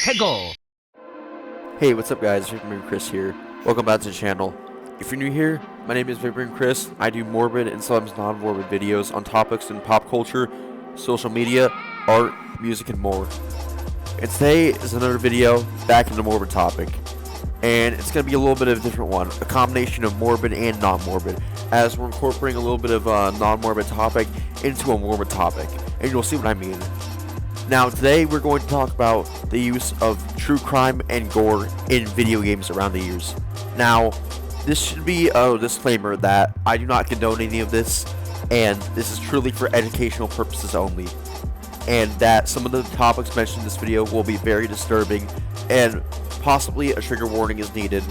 최고. Hey, what's up guys, Victor Chris here. Welcome back to the channel. If you're new here, my name is Victor Chris. I do morbid and sometimes non-morbid videos on topics in pop culture, social media, art, music, and more. And today is another video back in the morbid topic. And it's going to be a little bit of a different one, a combination of morbid and non-morbid, as we're incorporating a little bit of a non-morbid topic into a morbid topic. And you'll see what I mean. Now, today we're going to talk about the use of true crime and gore in video games around the years. Now, this should be a disclaimer that I do not condone any of this, and this is truly for educational purposes only. And that some of the topics mentioned in this video will be very disturbing, and possibly a trigger warning is needed,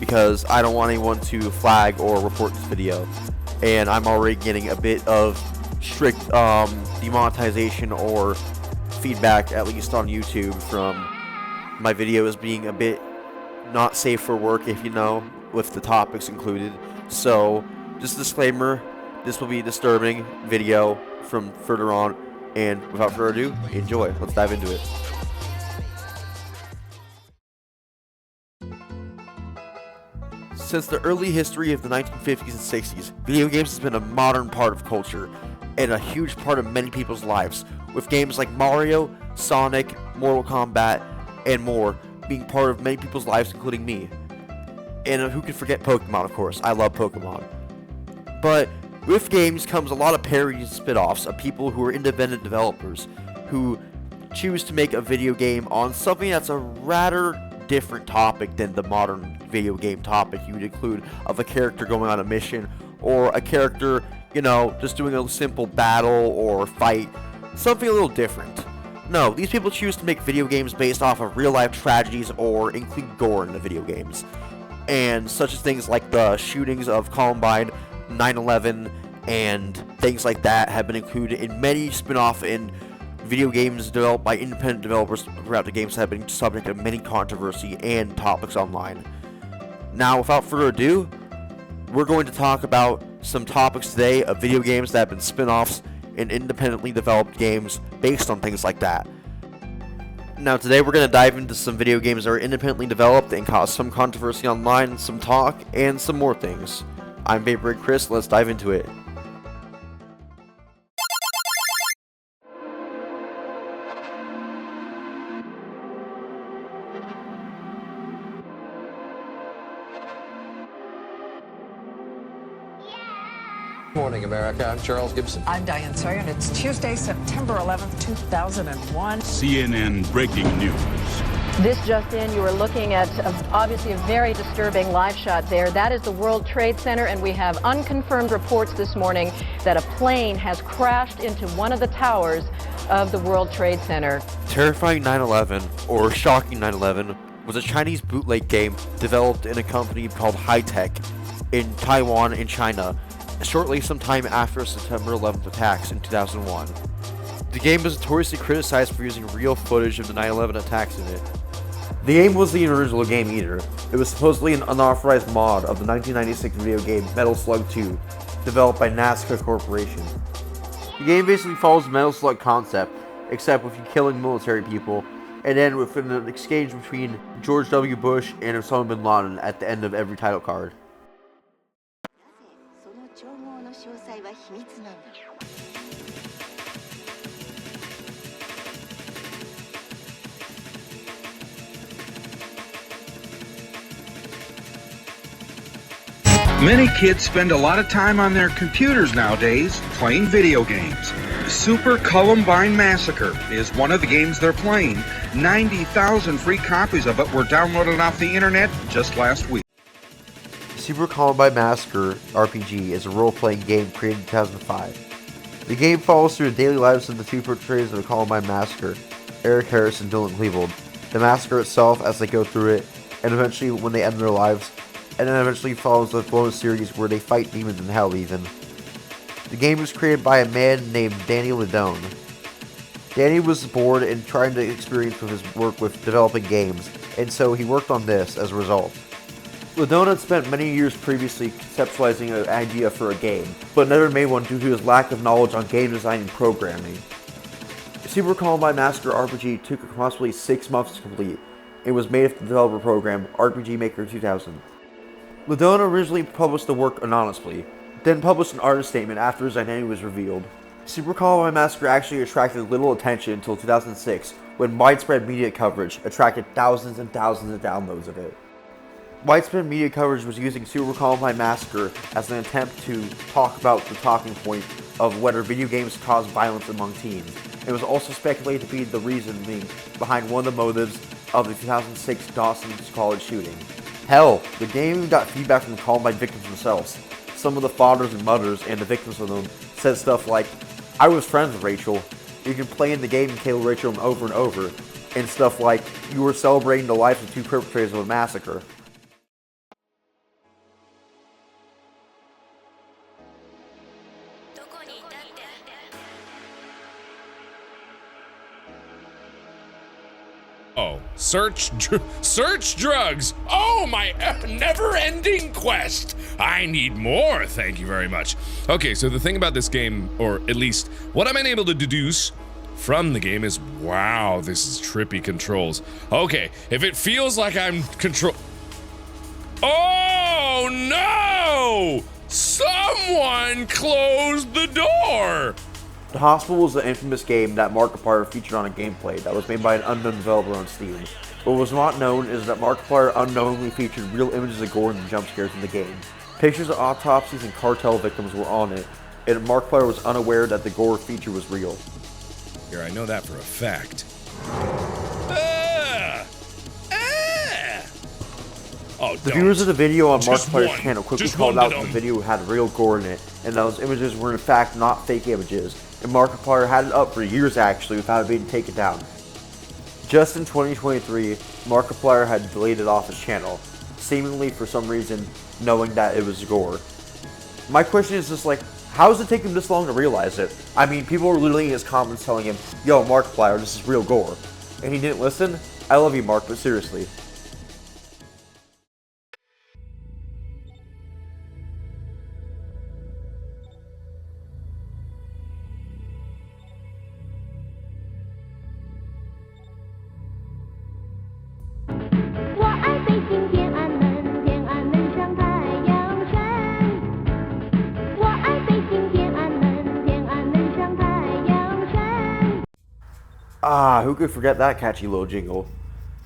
because I don't want anyone to flag or report this video. And I'm already getting a bit of strict demonetization or feedback, at least on YouTube, from my videos being a bit not safe for work, if you know, with the topics included. So just a disclaimer, this will be a disturbing video from further on, and without further ado, enjoy. Let's dive into it. Since the early history of the 1950s and 60s, video games has been a modern part of culture and a huge part of many people's lives, with games like Mario, Sonic, Mortal Kombat, and more being part of many people's lives, including me. And who could forget Pokemon, of course. I love Pokemon. But with games comes a lot of parodies and spin-offs of people who are independent developers who choose to make a video game on something that's a rather different topic than the modern video game topic you would include of a character going on a mission, or a character, you know, just doing a simple battle or fight, something a little different. No, these people choose to make video games based off of real-life tragedies or include gore in the video games. And such as things like the shootings of Columbine, 9/11, and things like that have been included in many spin-off and video games developed by independent developers throughout the games that have been subject of many controversy and topics online. Now, without further ado, we're going to talk about some topics today of video games that have been spin-offs and independently developed games based on things like that. Now, today we're going to dive into some video games that are independently developed and cause some controversy online, some talk, and some more things. I'm Vapor Chris, let's dive into it. Good morning, America. I'm Charles Gibson. I'm Diane Sawyer, and it's Tuesday, September 11th, 2001. CNN breaking news. This just in, you are looking at obviously a very disturbing live shot there. That is the World Trade Center, and we have unconfirmed reports this morning that a plane has crashed into one of the towers of the World Trade Center. Terrifying 9/11, or Shocking 9/11, was a Chinese bootleg game developed in a company called High Tech in Taiwan and China, shortly sometime after September 11th attacks in 2001. The game was notoriously criticized for using real footage of the 9/11 attacks in it. The game wasn't the original game either. It was supposedly an unauthorized mod of the 1996 video game Metal Slug 2, developed by NASA Corporation. The game basically follows the Metal Slug concept, except with you killing military people, and then with an exchange between George W. Bush and Osama bin Laden at the end of every title card. Many kids spend a lot of time on their computers nowadays playing video games. Super Columbine Massacre is one of the games they're playing. 90,000 free copies of it were downloaded off the internet just last week. Super Columbine Massacre RPG is a role-playing game created in 2005. The game follows through the daily lives of the two portrayers of the Columbine Massacre, Eric Harris and Dylan Klebold, the massacre itself as they go through it, and eventually when they end their lives, and then eventually follows the bonus series where they fight demons in hell even. The game was created by a man named Danny Ledone. Danny was bored and trying to experience with his work with developing games, and so he worked on this as a result. Ledone had spent many years previously conceptualizing an idea for a game, but never made one due to his lack of knowledge on game design and programming. Super Columbine Massacre RPG took approximately 6 months to complete. It was made with the developer program RPG Maker 2000. Ladona originally published the work anonymously, then published an artist statement after his identity was revealed. Super Columbine Massacre actually attracted little attention until 2006, when widespread media coverage attracted thousands and thousands of downloads of it. Widespread media coverage was using Super Columbine Massacre as an attempt to talk about the talking point of whether video games cause violence among teens. It was also speculated to be the reasoning behind one of the motives of the 2006 Dawson College shooting. Hell, the game even got feedback from Columbine victims themselves. Some of the fathers and mothers and the victims of them said stuff like, "I was friends with Rachel. You can play in the game and kill Rachel over and over," and stuff like, "You were celebrating the lives of 2 perpetrators of a massacre." Oh, search drugs. Oh, my never-ending quest. I need more, thank you very much. Okay, so the thing about this game, or at least what I'm unable to deduce from the game is, wow, this is trippy controls. Okay, if it feels like I'm Oh, no! Someone closed the door! The Hospital was the infamous game that Markiplier featured on a gameplay that was made by an unknown developer on Steam. What was not known is that Markiplier unknowingly featured real images of gore and jump scares in the game. Pictures of autopsies and cartel victims were on it, and Markiplier was unaware that the gore feature was real. Here, I know that for a fact. Oh, the viewers of the video on Just Markiplier's one. channel quickly Just called one out that the video had real gore in it, and those images were in fact not fake images, and Markiplier had it up for years actually without it being taken down. Just in 2023, Markiplier had deleted it off his channel, seemingly for some reason knowing that it was gore. My question is just like, how does it take him this long to realize it? I mean, people were literally in his comments telling him, "Yo, Markiplier, this is real gore," and he didn't listen? I love you, Mark, but seriously. Ah, who could forget that catchy little jingle?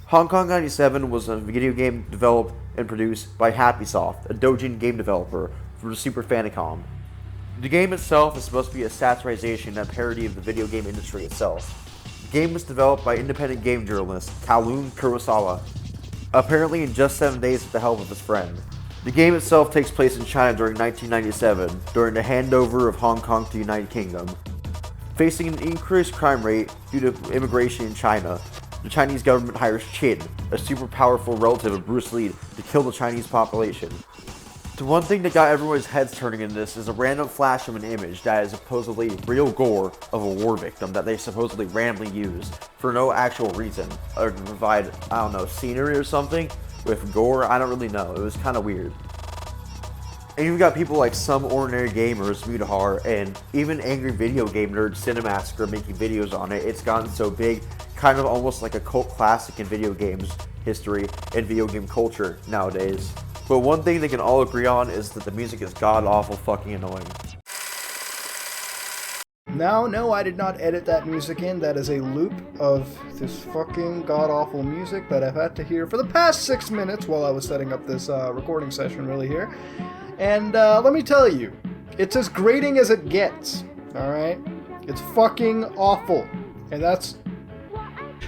Hong Kong 97 was a video game developed and produced by Happysoft, a Dojin game developer for the Super Famicom. The game itself is supposed to be a satirization and parody of the video game industry itself. The game was developed by independent game journalist Kowloon Kurosawa, apparently in just 7 days with the help of his friend. The game itself takes place in China during 1997, during the handover of Hong Kong to the United Kingdom. Facing an increased crime rate due to immigration in China, the Chinese government hires Chin, a super powerful relative of Bruce Lee, to kill the Chinese population. The one thing that got everyone's heads turning in this is a random flash of an image that is supposedly real gore of a war victim that they supposedly randomly use for no actual reason, or to provide, I don't know, scenery or something with gore. I don't really know. It was kind of weird. And you've got people like Some Ordinary Gamers, Mutahar, and even angry video game nerd Cinemassacre making videos on it. It's gotten so big, kind of almost like a cult classic in video games history and video game culture nowadays. But one thing they can all agree on is that the music is god-awful fucking annoying. No, I did not edit that music in. That is a loop of this fucking god-awful music that I've had to hear for the past 6 minutes while I was setting up this recording session really here. And let me tell you, it's as grating as it gets, alright? It's fucking awful. And that's...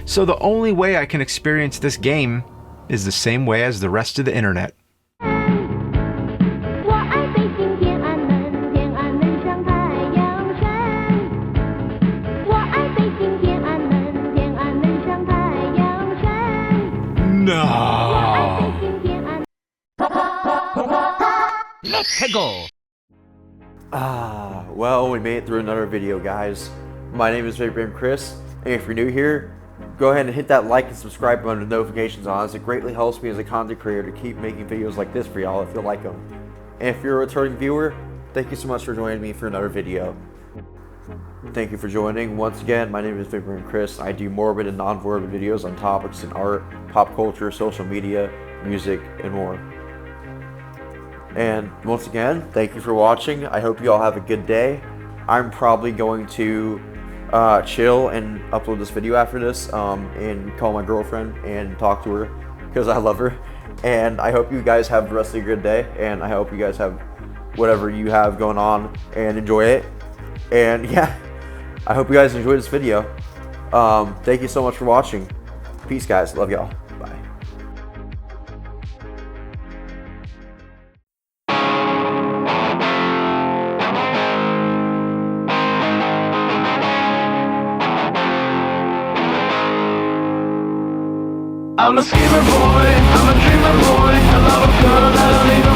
So the only way I can experience this game is the same way as the rest of the internet. No. Let's go. Well, we made it through another video, guys. My name is Vaporman Chris, and if you're new here, go ahead and hit that like and subscribe button with notifications on, as it greatly helps me as a content creator to keep making videos like this for y'all if you like them. And if you're a returning viewer, thank you so much for joining me for another video. Thank you for joining. Once again, my name is Victor and Chris. I do morbid and non-morbid videos on topics in art, pop culture, social media, music, and more. And once again, thank you for watching. I hope you all have a good day. I'm probably going to chill and upload this video after this and call my girlfriend and talk to her because I love her. And I hope you guys have the rest of your good day, and I hope you guys have whatever you have going on and enjoy it. And yeah, I hope you guys enjoyed this video. Thank you so much for watching. Peace, guys. Love y'all. Bye. I'm a schemer boy, I'm a dreamer boy, I love a girl that'll leave